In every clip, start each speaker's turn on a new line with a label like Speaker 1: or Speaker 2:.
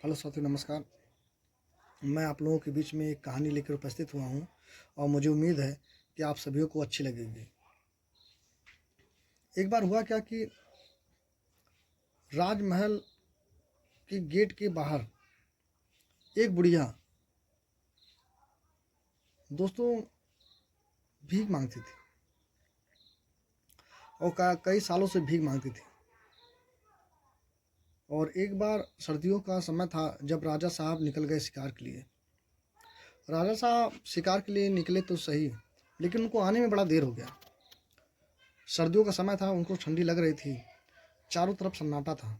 Speaker 1: Hello साथियों, नमस्कार। मैं आप लोगों के बीच में एक कहानी लेकर उपस्थित हुआ हूँ और मुझे उम्मीद है कि आप सभी को अच्छी लगेगी। एक बार हुआ क्या कि राजमहल के गेट के बाहर एक बुढ़िया दोस्तों भीख मांगती थी और कई सालों से भीख मांगती थी। और एक बार सर्दियों का समय था जब राजा साहब निकल गए शिकार के लिए। राजा साहब शिकार के लिए निकले तो सही, लेकिन उनको आने में बड़ा देर हो गया। सर्दियों का समय था, उनको ठंडी लग रही थी, चारों तरफ सन्नाटा था।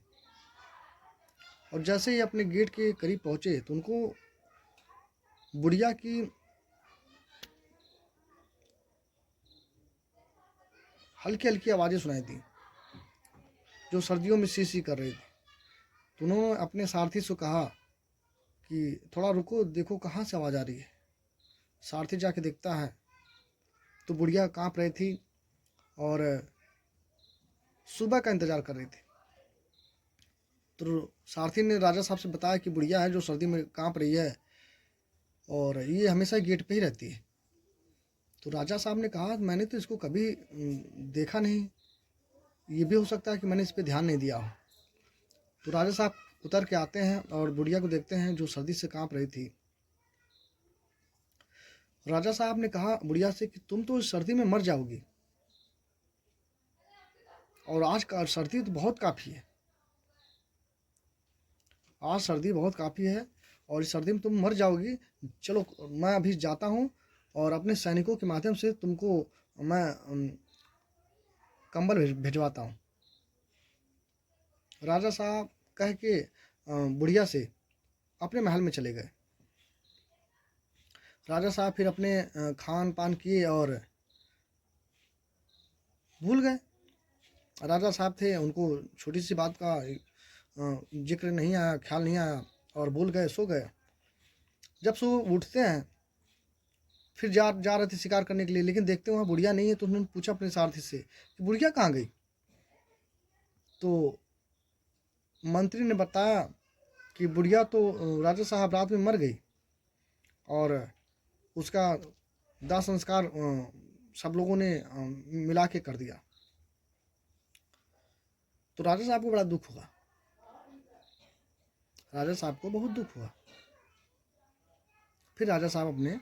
Speaker 1: और जैसे ही अपने गेट के करीब पहुंचे तो उनको बुढ़िया की हल्की हल्की आवाज़ें सुनाई दी, जो सर्दियों में सी सी कर रही थी। तो उन्होंने अपने सारथी से कहा कि थोड़ा रुको, देखो कहाँ से आवाज़ आ रही है। सारथी जाके देखता है तो बुढ़िया कांप रही थी और सुबह का इंतज़ार कर रही थी। तो सारथी ने राजा साहब से बताया कि बुढ़िया है जो सर्दी में कांप रही है और ये हमेशा गेट पे ही रहती है। तो राजा साहब ने कहा, मैंने तो इसको कभी देखा नहीं, ये भी हो सकता है कि मैंने इस पर ध्यान नहीं दिया हो। तो राजा साहब उतर के आते हैं और बुढ़िया को देखते हैं जो सर्दी से कांप रही थी। राजा साहब ने कहा बुढ़िया से कि तुम तो इस सर्दी में मर जाओगी, और आज का सर्दी तो बहुत काफ़ी है, आज सर्दी बहुत काफ़ी है और इस सर्दी में तुम मर जाओगी। चलो मैं अभी जाता हूँ और अपने सैनिकों के माध्यम से तुमको मैं कंबल भिजवाता हूँ। राजा साहब कह के बुढ़िया से अपने महल में चले गए। राजा साहब फिर अपने खान पान किए और भूल गए। राजा साहब थे, उनको छोटी सी बात का जिक्र नहीं आया, ख्याल नहीं आया और भूल गए, सो गए। जब सुबह उठते हैं फिर जा रहे थे शिकार करने के लिए, लेकिन देखते वहाँ बुढ़िया नहीं है। तो उन्होंने पूछा अपने सारथी से कि बुढ़िया कहाँ गई। तो मंत्री ने बताया कि बुढ़िया तो राजा साहब रात में मर गई और उसका दाह संस्कार सब लोगों ने मिला के कर दिया। तो राजा साहब को बड़ा दुख हुआ, राजा साहब को बहुत दुख हुआ। फिर राजा साहब अपने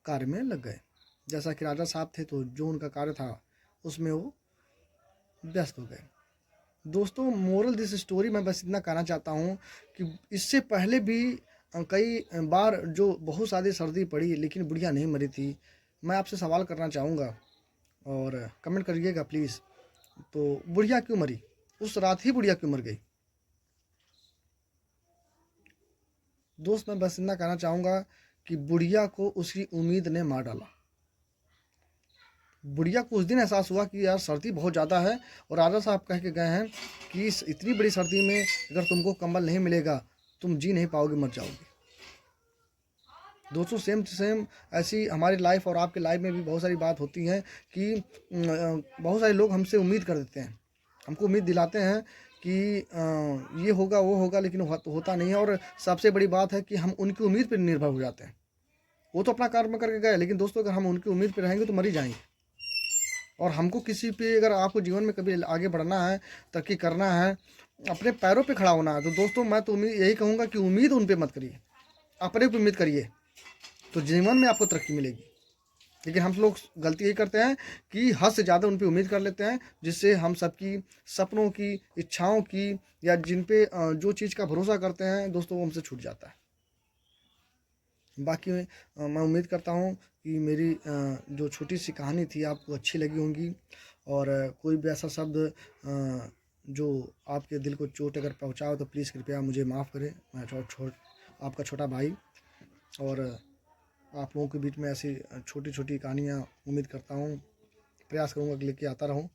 Speaker 1: कार्य में लग गए। जैसा कि राजा साहब थे तो जो उनका कार्य था उसमें वो व्यस्त हो गए। दोस्तों, मोरल दिस स्टोरी मैं बस इतना कहना चाहता हूँ कि इससे पहले भी कई बार जो बहुत ज़्यादा सर्दी पड़ी लेकिन बुढ़िया नहीं मरी थी। मैं आपसे सवाल करना चाहूँगा और कमेंट करिएगा प्लीज़, तो बुढ़िया क्यों मरी, उस रात ही बुढ़िया क्यों मर गई। दोस्त, मैं बस इतना कहना चाहूँगा कि बुढ़िया को उसकी उम्मीद ने मार डाला। बुढ़िया को उस दिन एहसास हुआ कि यार सर्दी बहुत ज़्यादा है और राजा साहब कह के गए हैं कि इस इतनी बड़ी सर्दी में अगर तुमको कंबल नहीं मिलेगा तुम जी नहीं पाओगे, मर जाओगे। दोस्तों, सेम सेम ऐसी हमारी लाइफ और आपके लाइफ में भी बहुत सारी बात होती है कि बहुत सारे लोग हमसे उम्मीद कर देते हैं, हमको उम्मीद दिलाते हैं कि ये होगा वो होगा, लेकिन होता नहीं है। और सबसे बड़ी बात है कि हम उनकी उम्मीद पर निर्भर हो जाते हैं। वो तो अपना कर्म करके गए, लेकिन दोस्तों अगर हम उनकी उम्मीद पर रहेंगे तो मर ही जाएंगे। और हमको किसी पे, अगर आपको जीवन में कभी आगे बढ़ना है, तरक्की करना है, अपने पैरों पे खड़ा होना है, तो दोस्तों मैं तो उम्मीद यही कहूँगा कि उम्मीद उन पे मत करिए, अपने पे उम्मीद करिए, तो जीवन में आपको तरक्की मिलेगी। लेकिन हम लोग गलती यही करते हैं कि हद से ज़्यादा उन पे उम्मीद कर लेते हैं, जिससे हम सबकी सपनों की, इच्छाओं की, या जिन पे जो चीज़ का भरोसा करते हैं दोस्तों, वो हमसे छूट जाता है। बाकी मैं उम्मीद करता हूँ कि मेरी जो छोटी सी कहानी थी आपको अच्छी लगी होंगी। और कोई भी ऐसा शब्द जो आपके दिल को चोट अगर पहुँचा हो तो प्लीज़ कृपया मुझे माफ़ करें। मैं आपका छोटा भाई, और आप लोगों के बीच में ऐसी छोटी छोटी कहानियाँ उम्मीद करता हूँ, प्रयास करूँगा कि लेके आता रहूँ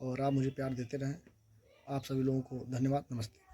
Speaker 1: और आप मुझे प्यार देते रहें। आप सभी लोगों को धन्यवाद, नमस्ते।